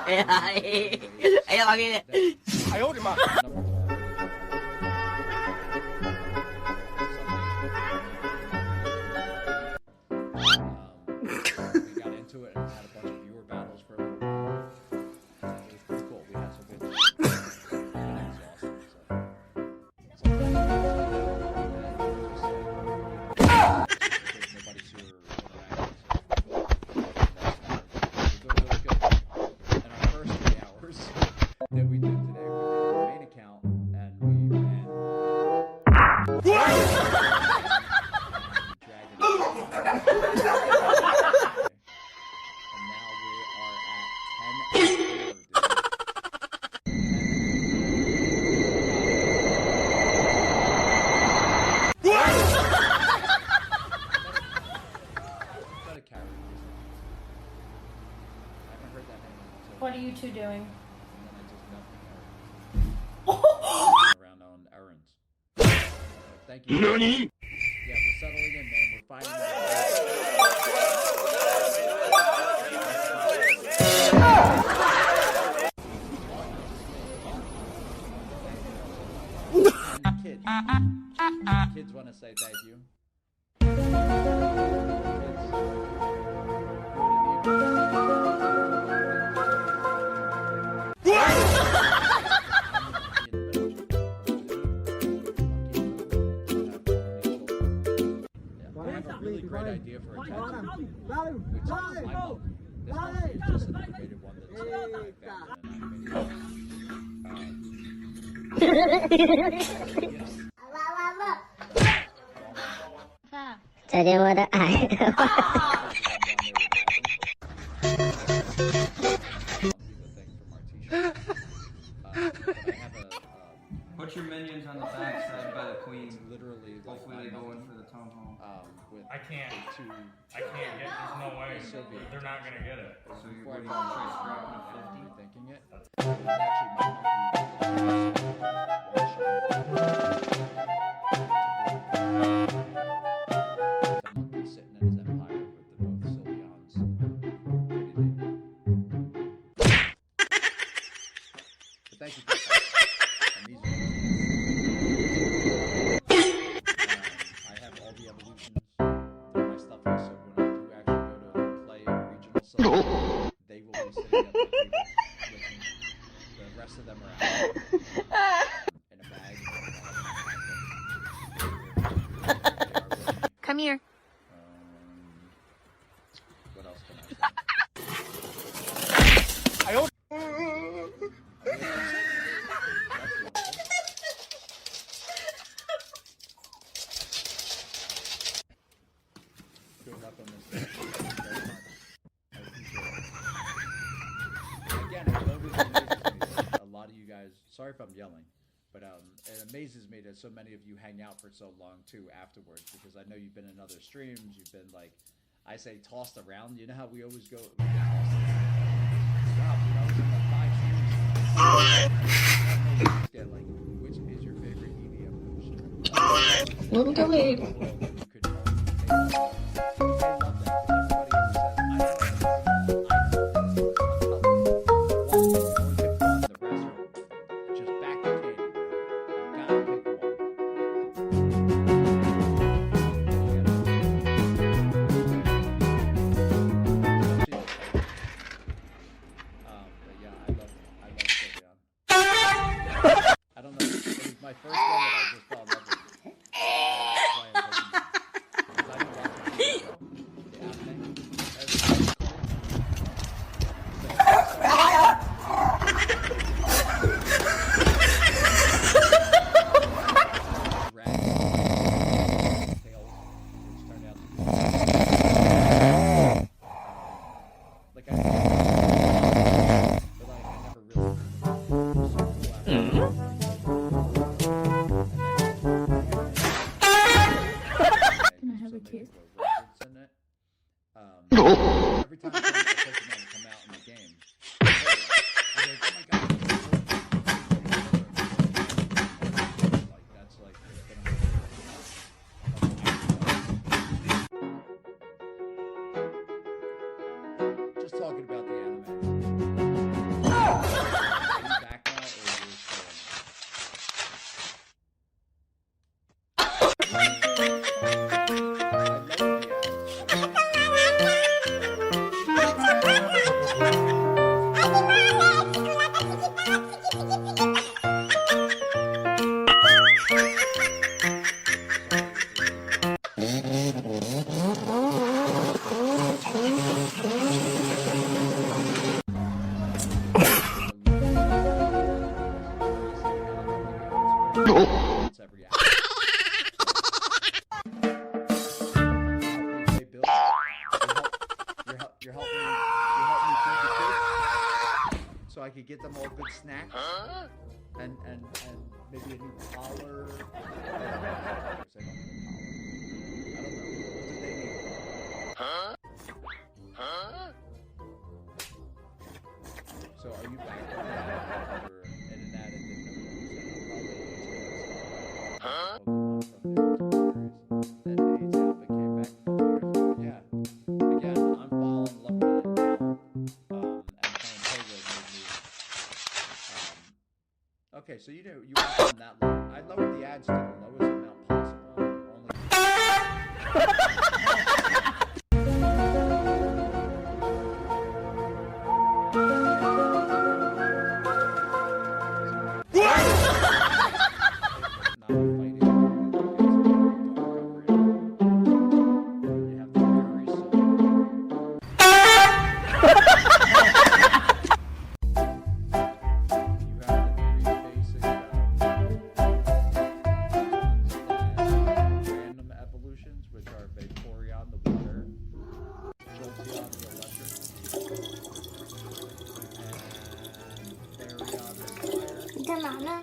Ayan, makikita. Ayaw, di ma. We got into it and had a bunch of viewer battles for a little while. It was pretty cool. We had some good. It was awesome. So, nobody super interactive. So, we're doing really good. And our first 3 hours that we did today, we did the main account and we ran. What are you two doing? Around on errands. Thank you. NANI? Yeah, we're settling in, man. We're fighting. Kids want to say thank you. Really great idea for a tattoo, which is my mom. This monkey is just an animated one that's I found Put your minions on the back side by the queen. Literally, hopefully they go in for the town hall. I can't get. There's no way. They're not gonna get it. So you're going to try scrapping a 50? Thinking it. It was actually my the monkey sitting in his empire with the both Sylveons. But thank you for that. And these are I have all the evolutions. My stuff is so when I do actually go to play a regional site, they will be sitting up with me. The rest of them are out in a bag. Come here. What else can I say? Good luck on this. Thank you very much. I appreciate it. Again, it always amazes me that a lot of you guys, sorry if I'm yelling, but it amazes me that so many of you hang out for so long too afterwards, because I know you've been in other streams, you've been like, I say tossed around. You know how we always go, we get tossed around. Wow, dude, I was in like 5 streams. Get like, which is your favorite EDM boost? What do we? You could I love that, because everybody always says, I don't know, the rest are just back to candy. You gotta pick one. But yeah, I love Sylveon. I don't know, it was my first one that I just fell in love with. Every time a Pokemon come out in the game, I was like, oh my god, like that's like just talking about the back now, or you're still it's every hour. They build. You're helping me feed the kids, so I could get them all good snacks, and maybe a new collar. I don't know. What do they need? So are you back on that? Or in and at it? Pokemon from the that AIDS outfit came back a couple years ago. Yeah. Again, I'm falling, loving it now. And playing Pogo made me. Okay, so you went on that low. I lowered the ads to the lowest amount possible. Banana.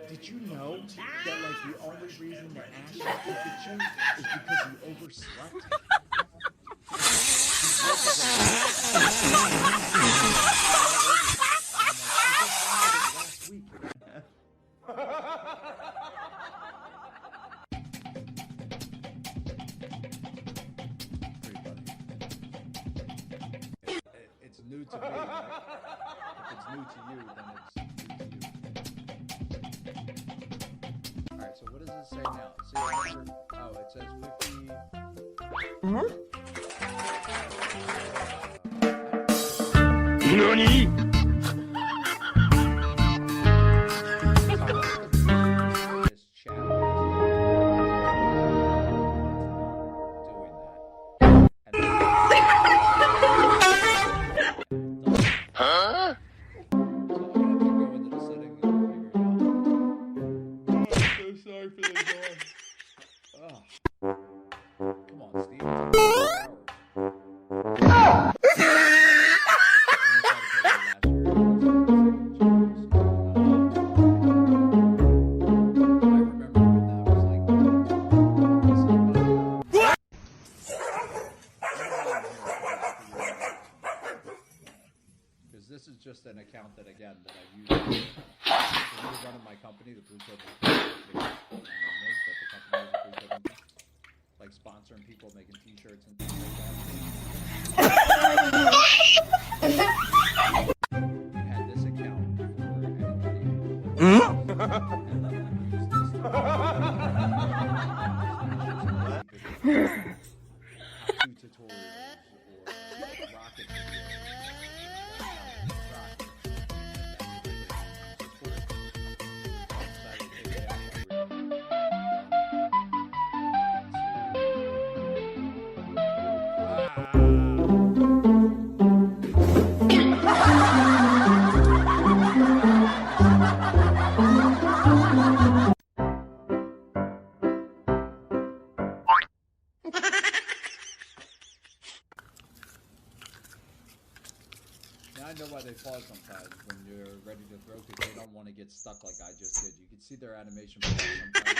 Did you know that like the only reason that Ash is Pikachu is because he overslept? Last week. Pretty funny. It's new to me, right? If it's new to you, then it's new to you. Alright, so what does it say now? See, oh, it says 50. NANI?! This chat doing that. Huh? So I'm gonna have to go into the settings and figure it out. So sorry for the noise. Oh. Come on, Steve. It's been 4 hours. Because this is just an account that, again, that I use when we're running my company, the Blue Code, but the company is a Blue Code, like sponsoring people, making t-shirts and things like that. We had this account for anybody and then we used this to how-to tutorials or rocket videos. throw because they don't want to get stuck like I just did. You can see their animation sometimes.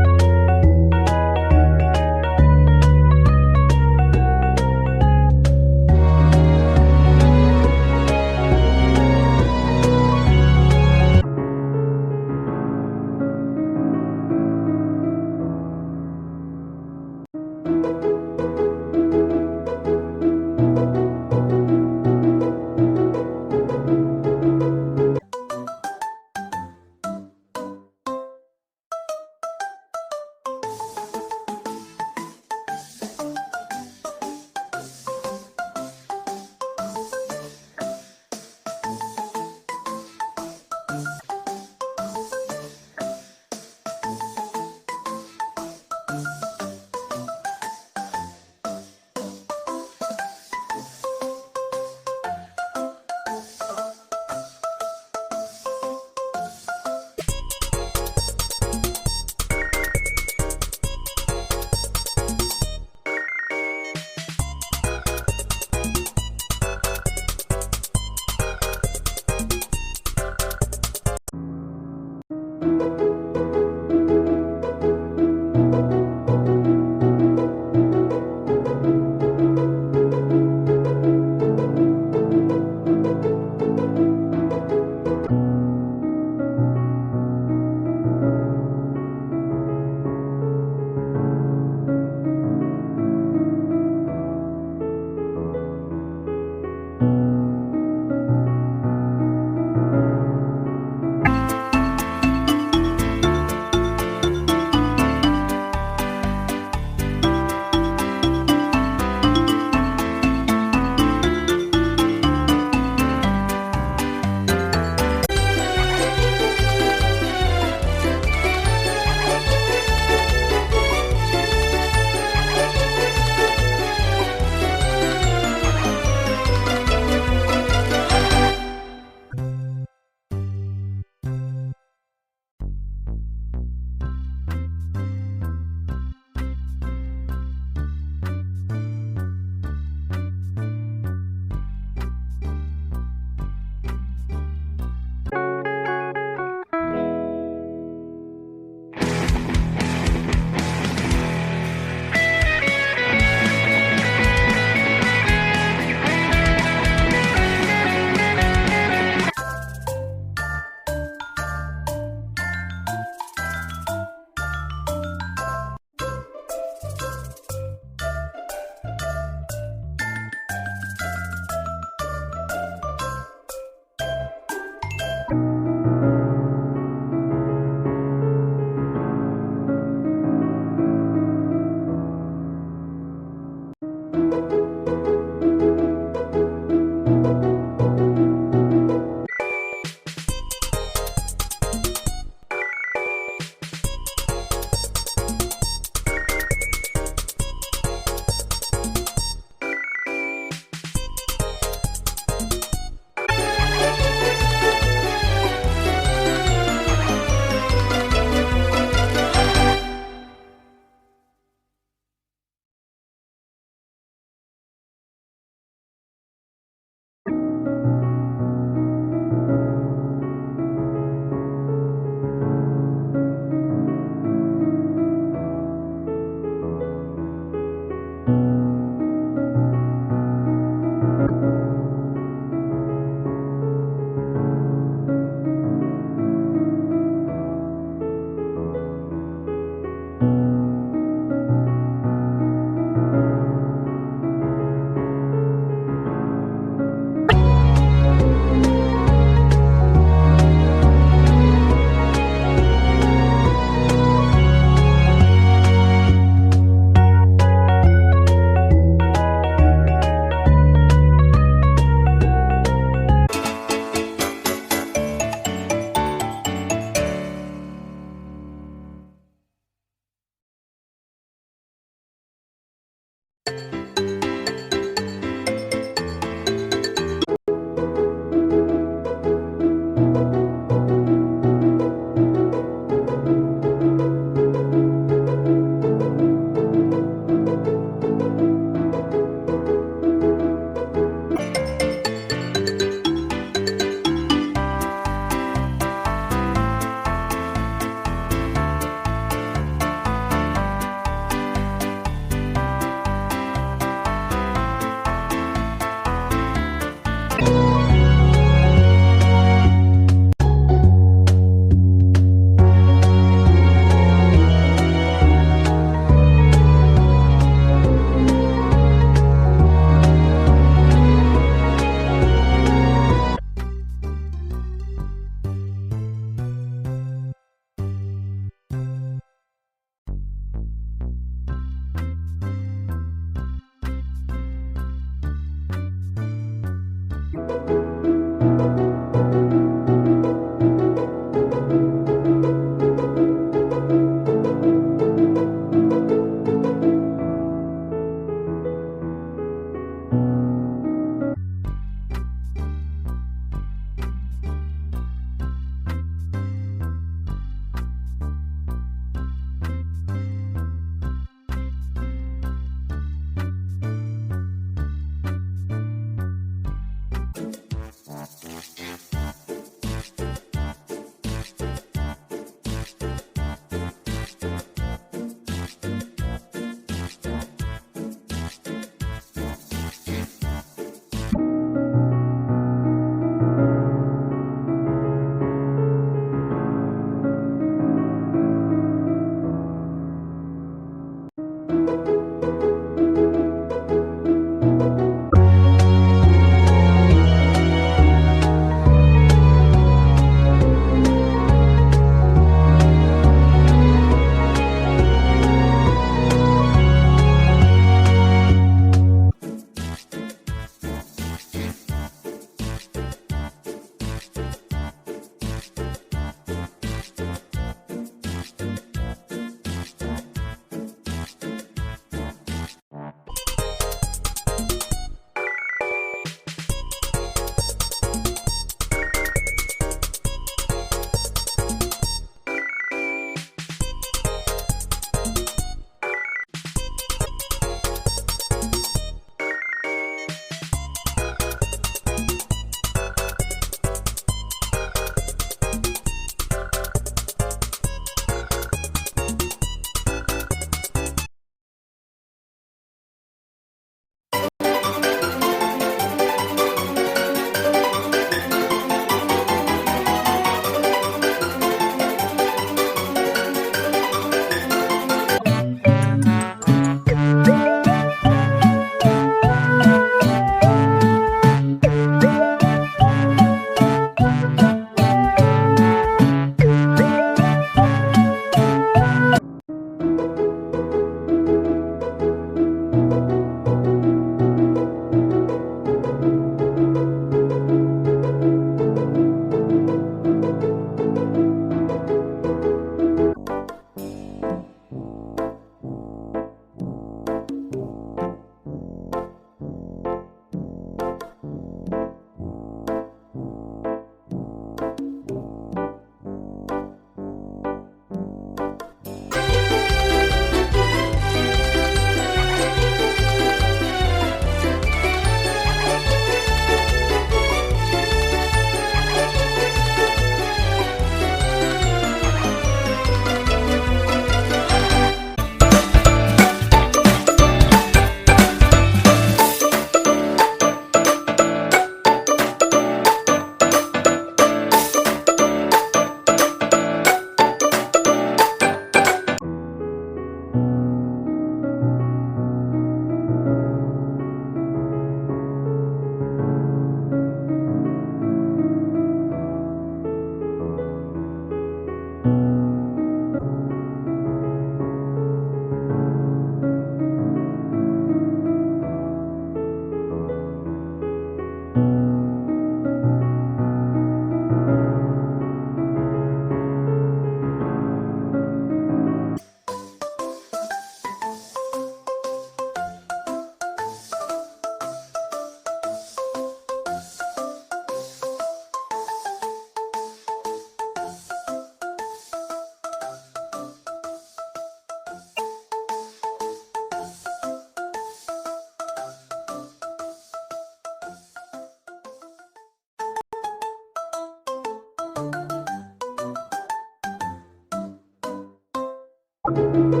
Thank you.